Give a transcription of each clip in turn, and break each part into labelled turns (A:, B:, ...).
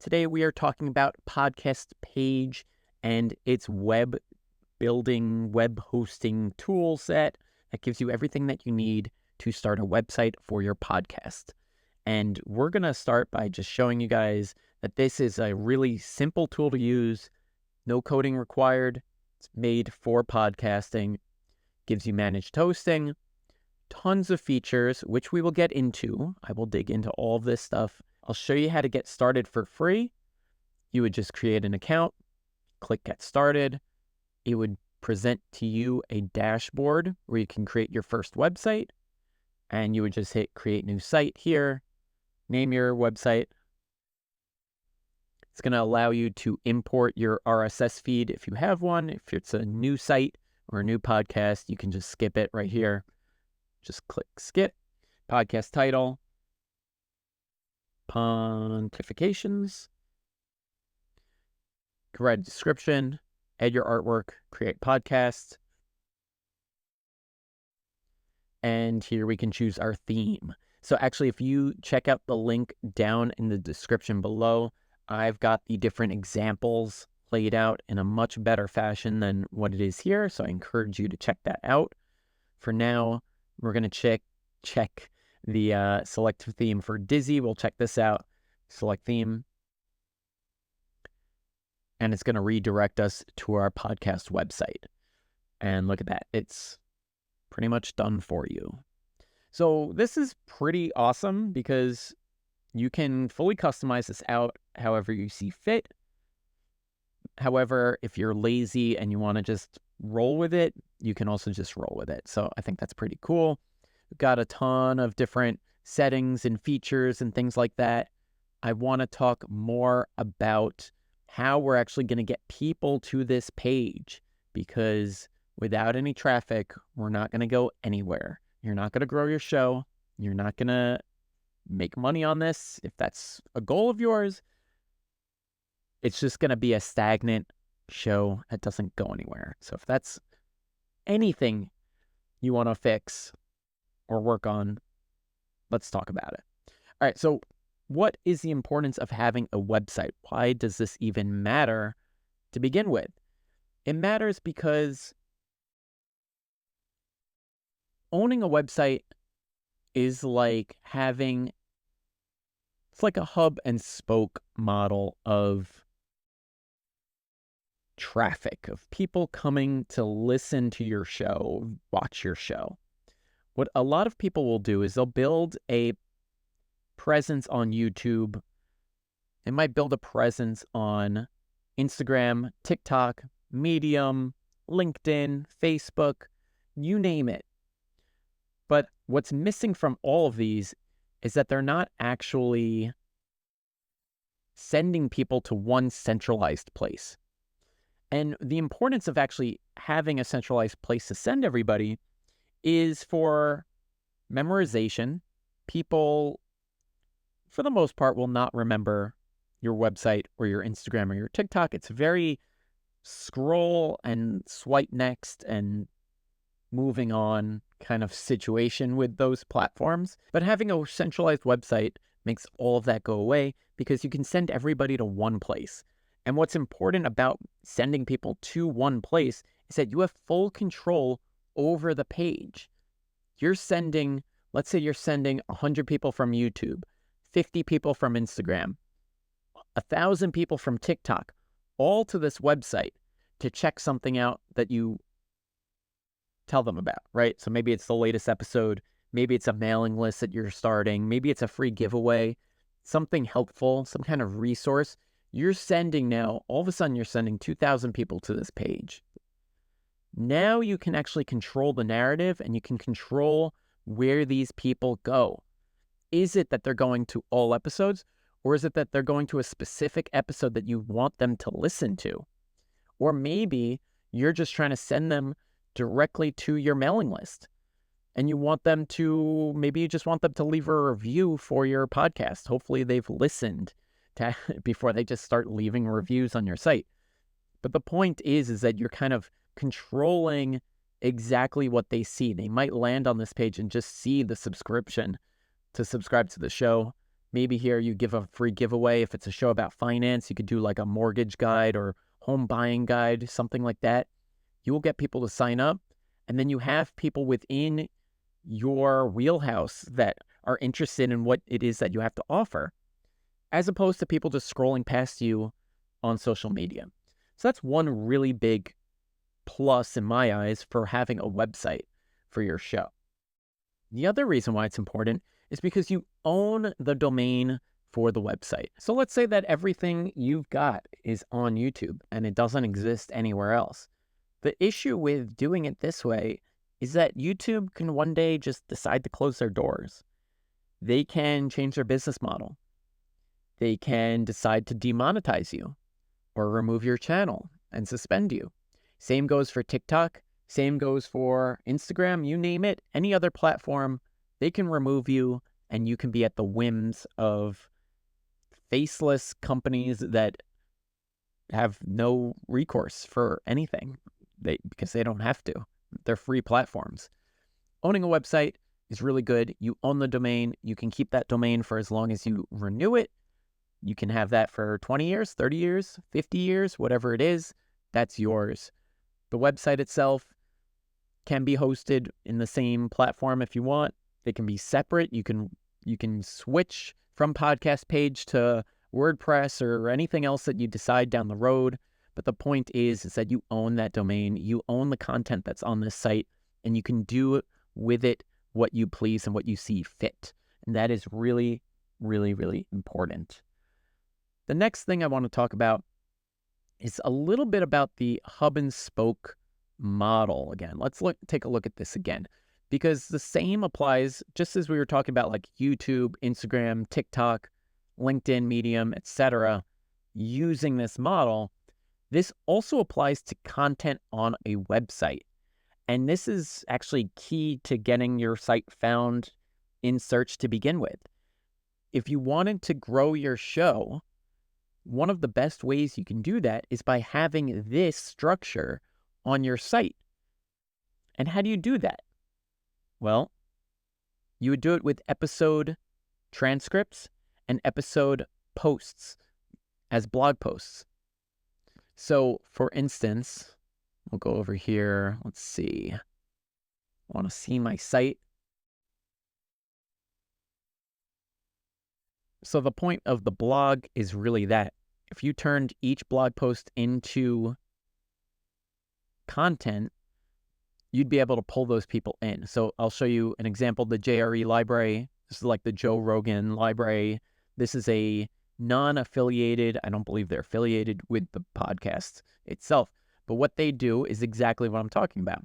A: Today we are talking about Podcast Page and its web building, web hosting tool set that gives you everything that you need to start a website for your podcast. And we're going to start by just showing you guys that this is a really simple tool to use, no coding required. It's made for podcasting, gives you managed hosting, tons of features, which we will get into. I will dig into all of this stuff. I'll show you how to get started for free. You would just create an account, click Get Started. It would present to you a dashboard where you can create your first website, and you would just hit Create New Site here, name your website. It's going to allow you to import your RSS feed if you have one. If it's a new site or a new podcast, you can just skip it right here. Just click Skip. Podcast title, Pontifications. Write a description, add your artwork, create podcast. And here we can choose our theme. So actually, if you check out the link down in the description below, I've got the different examples laid out in a much better fashion than what it is here. So I encourage you to check that out. For now, we're going to check the select theme for Dizzy. We'll check this out. Select theme. And it's going to redirect us to our podcast website. And look at that. It's pretty much done for you. So this is pretty awesome because you can fully customize this out however you see fit. However, if you're lazy and you want to just roll with it, you can also just roll with it. So I think that's pretty cool. We've got a ton of different settings and features and things like that. I want to talk more about how we're actually going to get people to this page, because without any traffic, we're not going to go anywhere. You're not going to grow your show. You're not going to make money on this. If that's a goal of yours, it's just going to be a stagnant show that doesn't go anywhere. So if that's anything you want to fix or work on, let's talk about it. All right, so what is the importance of having a website? Why does this even matter to begin with? It matters because owning a website is like it's like a hub and spoke model of traffic, of people coming to listen to your show, watch your show. What a lot of people will do is they'll build a presence on YouTube. They might build a presence on Instagram, TikTok, Medium, LinkedIn, Facebook, you name it. But what's missing from all of these is that they're not actually sending people to one centralized place. And the importance of actually having a centralized place to send everybody is for memorization. People, for the most part, will not remember your website or your Instagram or your TikTok. It's very scroll and swipe next and moving on kind of situation with those platforms. But having a centralized website makes all of that go away because you can send everybody to one place. And what's important about sending people to one place is that you have full control over the page. You're sending, let's say you're sending 100 people from YouTube, 50 people from Instagram, 1,000 people from TikTok, all to this website to check something out that you tell them about, right? So maybe it's the latest episode, maybe it's a mailing list that you're starting, maybe it's a free giveaway, something helpful, some kind of resource. You're sending now, all of a sudden you're sending 2,000 people to this page. Now you can actually control the narrative and you can control where these people go. Is it that they're going to all episodes, or is it that they're going to a specific episode that you want them to listen to? Or maybe you're just trying to send them directly to your mailing list and you want them to, maybe you just want them to leave a review for your podcast. Hopefully they've listened to before they just start leaving reviews on your site. But the point is that you're kind of controlling exactly what they see. They might land on this page and just see the subscription to subscribe to the show. Maybe here you give a free giveaway. If it's a show about finance, you could do like a mortgage guide or home buying guide, something like that. You will get people to sign up. And then you have people within your wheelhouse that are interested in what it is that you have to offer, as opposed to people just scrolling past you on social media. So that's one really big plus in my eyes for having a website for your show. The other reason why it's important is because you own the domain for the website. So let's say that everything you've got is on YouTube and it doesn't exist anywhere else. The issue with doing it this way is that YouTube can one day just decide to close their doors. They can change their business model. They can decide to demonetize you or remove your channel and suspend you. Same goes for TikTok. Same goes for Instagram. You name it. Any other platform, they can remove you and you can be at the whims of faceless companies that have no recourse for anything because they don't have to. They're free platforms. Owning a website is really good. You own the domain. You can keep that domain for as long as you renew it. You can have that for 20 years, 30 years, 50 years, whatever it is, that's yours. The website itself can be hosted in the same platform if you want. They can be separate. You can switch from podcast page to WordPress or anything else that you decide down the road. But the point is that you own that domain. You own the content that's on this site, and you can do with it what you please and what you see fit. And that is really, really, really important. The next thing I want to talk about is a little bit about the hub and spoke model again. Let's take a look at this again, because the same applies just as we were talking about like YouTube, Instagram, TikTok, LinkedIn, Medium, etc. Using this model, this also applies to content on a website. And this is actually key to getting your site found in search to begin with. If you wanted to grow your show, one of the best ways you can do that is by having this structure on your site. And how do you do that? Well, you would do it with episode transcripts and episode posts as blog posts. So, for instance, we'll go over here. Let's see. I want to see my site. So the point of the blog is really that if you turned each blog post into content, you'd be able to pull those people in. So I'll show you an example, the JRE library. This is like the Joe Rogan library. This is a non-affiliated, I don't believe they're affiliated with the podcast itself, but what they do is exactly what I'm talking about.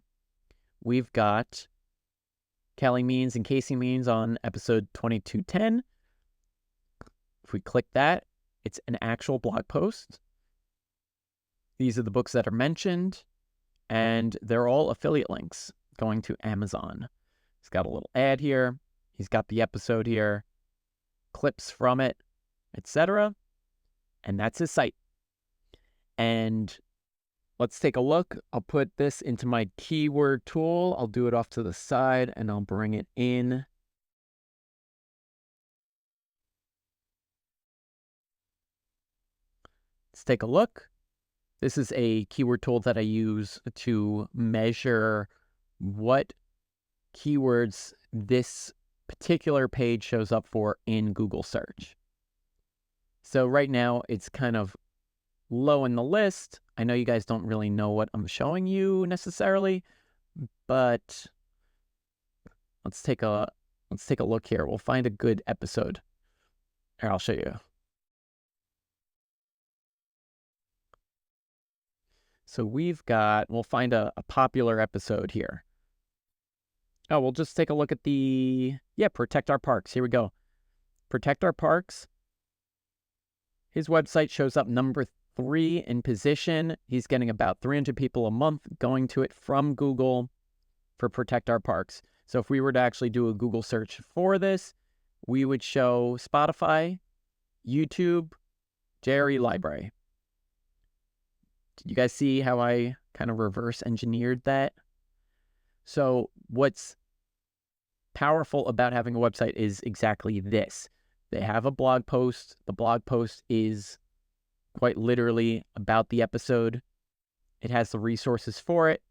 A: We've got Callie Means and Casey Means on episode 2210. If we click that, it's an actual blog post. These are the books that are mentioned, and they're all affiliate links going to Amazon. He's got a little ad here. He's got the episode here, clips from it, etc. And that's his site. And let's take a look. I'll put this into my keyword tool. I'll do it off to the side and I'll bring it in. Let's take a look. This is a keyword tool that I use to measure what keywords this particular page shows up for in Google search. So right now it's kind of low in the list. I know you guys don't really know what I'm showing you necessarily, but let's take a look here. We'll find a good episode. Here, I'll show you. So we'll find a popular episode here. Oh, we'll just take a look at Protect Our Parks. Here we go. Protect Our Parks. His website shows up number 3 in position. He's getting about 300 people a month going to it from Google for Protect Our Parks. So if we were to actually do a Google search for this, we would show Spotify, YouTube, JRE library. Did you guys see how I kind of reverse engineered that? So what's powerful about having a website is exactly this. They have a blog post. The blog post is quite literally about the episode. It has the resources for it.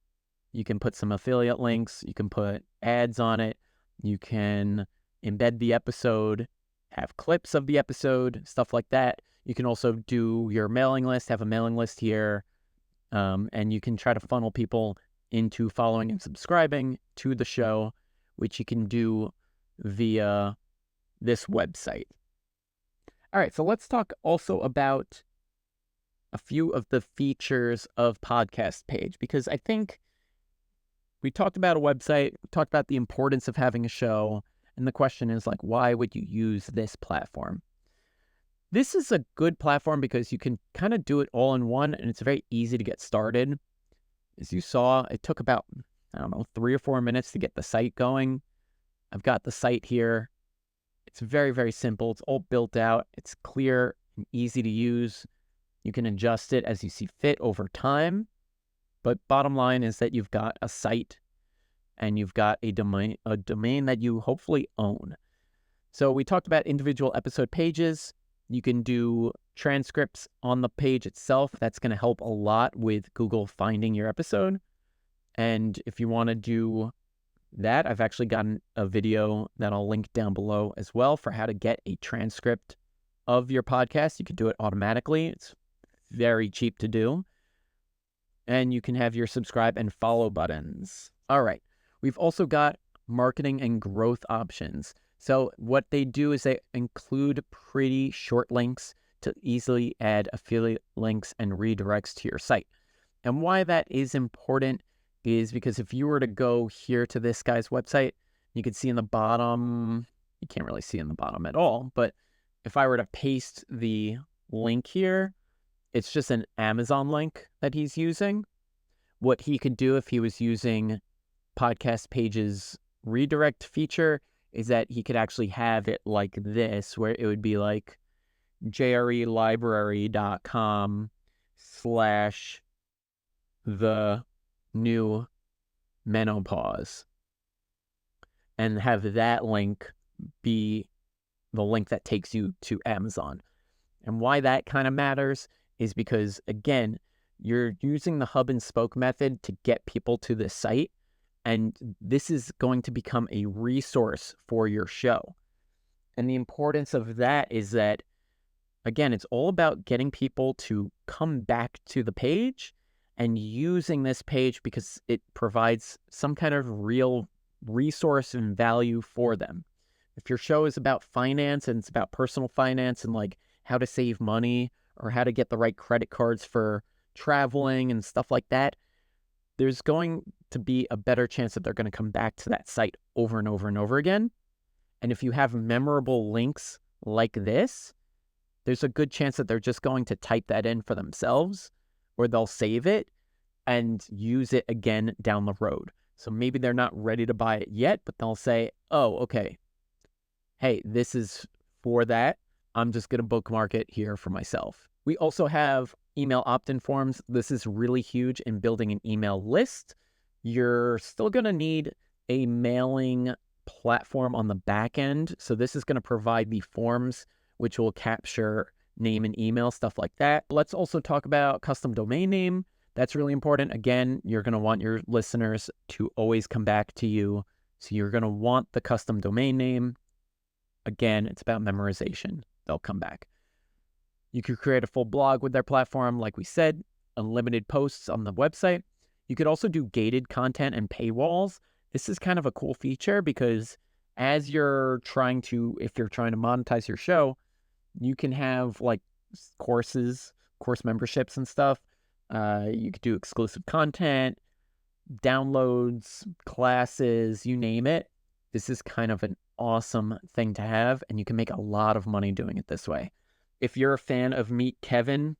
A: You can put some affiliate links. You can put ads on it. You can embed the episode, have clips of the episode, stuff like that. You can also do your mailing list, have a mailing list here, and you can try to funnel people into following and subscribing to the show, which you can do via this website. All right, so let's talk also about a few of the features of Podcast Page, because I think we talked about a website, we talked about the importance of having a show, and the question is like, why would you use this platform? This is a good platform because you can kind of do it all in one, and it's very easy to get started. As you saw, it took about, 3 or 4 minutes to get the site going. I've got the site here. It's very, very simple. It's all built out. It's clear and easy to use. You can adjust it as you see fit over time. But bottom line is that you've got a site and you've got a domain that you hopefully own. So we talked about individual episode pages. You can do transcripts on the page itself. That's going to help a lot with Google finding your episode. And if you want to do that, I've actually gotten a video that I'll link down below as well for how to get a transcript of your podcast. You can do it automatically. It's very cheap to do. And you can have your subscribe and follow buttons. All right. We've also got marketing and growth options. So what they do is they include pretty short links to easily add affiliate links and redirects to your site. And why that is important is because if you were to go here to this guy's website, you can see in the bottom, you can't really see in the bottom at all, but if I were to paste the link here, it's just an Amazon link that he's using. What he could do if he was using Podcast Page's redirect feature is that he could actually have it like this, where it would be like jrelibrary.com/the new menopause, and have that link be the link that takes you to Amazon. And why that kind of matters is because, again, you're using the hub and spoke method to get people to the site, and this is going to become a resource for your show. And the importance of that is that, again, it's all about getting people to come back to the page and using this page because it provides some kind of real resource and value for them. If your show is about finance and it's about personal finance and like how to save money or how to get the right credit cards for traveling and stuff like that, there's going to be a better chance that they're going to come back to that site over and over and over again. And if you have memorable links like this, there's a good chance that they're just going to type that in for themselves, or they'll save it and use it again down the road. So maybe they're not ready to buy it yet, but they'll say, oh, okay, hey, this is for that. I'm just going to bookmark it here for myself. We also have email opt-in forms. This is really huge in building an email list. You're still going to need a mailing platform on the back end. So this is going to provide the forms, which will capture name and email, stuff like that. Let's also talk about custom domain name. That's really important. Again, you're going to want your listeners to always come back to you. So you're going to want the custom domain name. Again, it's about memorization. They'll come back. You could create a full blog with their platform, like we said, unlimited posts on the website. You could also do gated content and paywalls. This is kind of a cool feature because as you're trying to, if you're trying to monetize your show, you can have like course memberships and stuff. You could do exclusive content, downloads, classes, you name it. This is kind of an awesome thing to have, and you can make a lot of money doing it this way. If you're a fan of Meet Kevin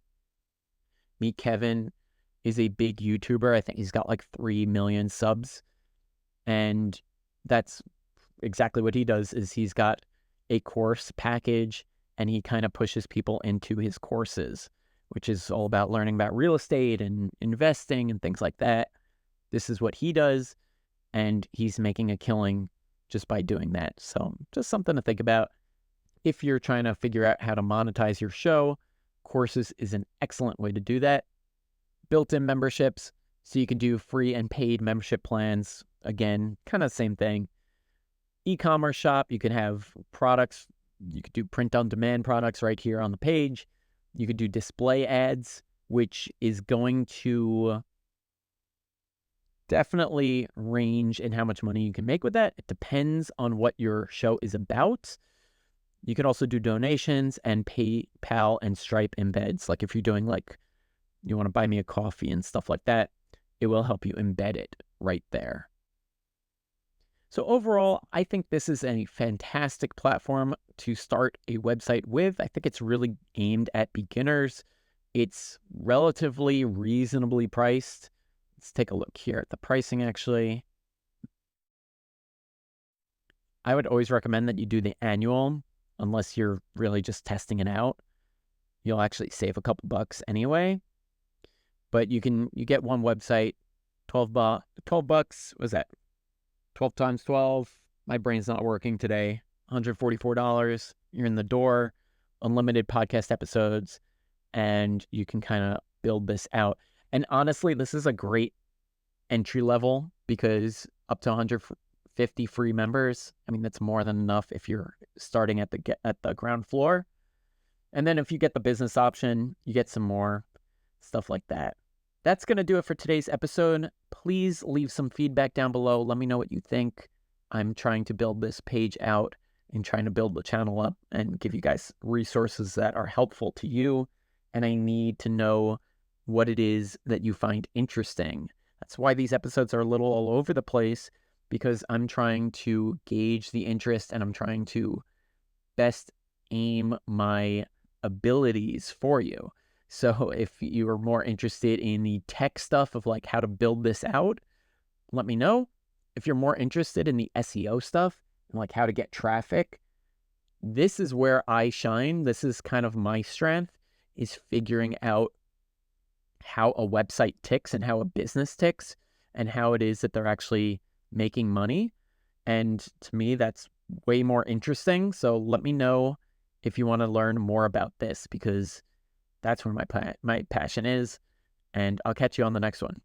A: is a big YouTuber. I think he's got like 3 million subs. And that's exactly what he does, is he's got a course package and he kind of pushes people into his courses, which is all about learning about real estate and investing and things like that. This is what he does, and he's making a killing just by doing that. So just something to think about. If you're trying to figure out how to monetize your show, Courses is an excellent way to do that. Built-in memberships, so you can do free and paid membership plans. Again, kind of same thing. E-commerce shop, you can have products. You could do print-on-demand products right here on the page. You could do display ads, which is going to definitely range in how much money you can make with that. It depends on what your show is about. You can also do donations and PayPal and Stripe embeds. Like if you're doing like, you want to buy me a coffee and stuff like that, it will help you embed it right there. So overall, I think this is a fantastic platform to start a website with. I think it's really aimed at beginners. It's relatively reasonably priced. Let's take a look here at the pricing, actually. I would always recommend that you do the annual, unless you're really just testing it out. You'll actually save a couple bucks anyway. But you get one website, 12 bucks, what was that? 12 times 12. My brain's not working today. $144. You're in the door, unlimited podcast episodes, and you can kind of build this out. And honestly, this is a great entry level because up to 150 free members. I mean, that's more than enough if you're starting at the ground floor. And then if you get the business option, you get some more stuff like that. That's going to do it for today's episode. Please leave some feedback down below. Let me know what you think. I'm trying to build this page out and trying to build the channel up and give you guys resources that are helpful to you. And I need to know what it is that you find interesting. That's why these episodes are a little all over the place, because I'm trying to gauge the interest and I'm trying to best aim my abilities for you. So if you are more interested in the tech stuff of like how to build this out, let me know. If you're more interested in the SEO stuff and like how to get traffic, this is where I shine. This is kind of my strength, is figuring out how a website ticks and how a business ticks and how it is that they're actually making money. And to me, that's way more interesting. So let me know if you want to learn more about this, because that's where my passion is. And I'll catch you on the next one.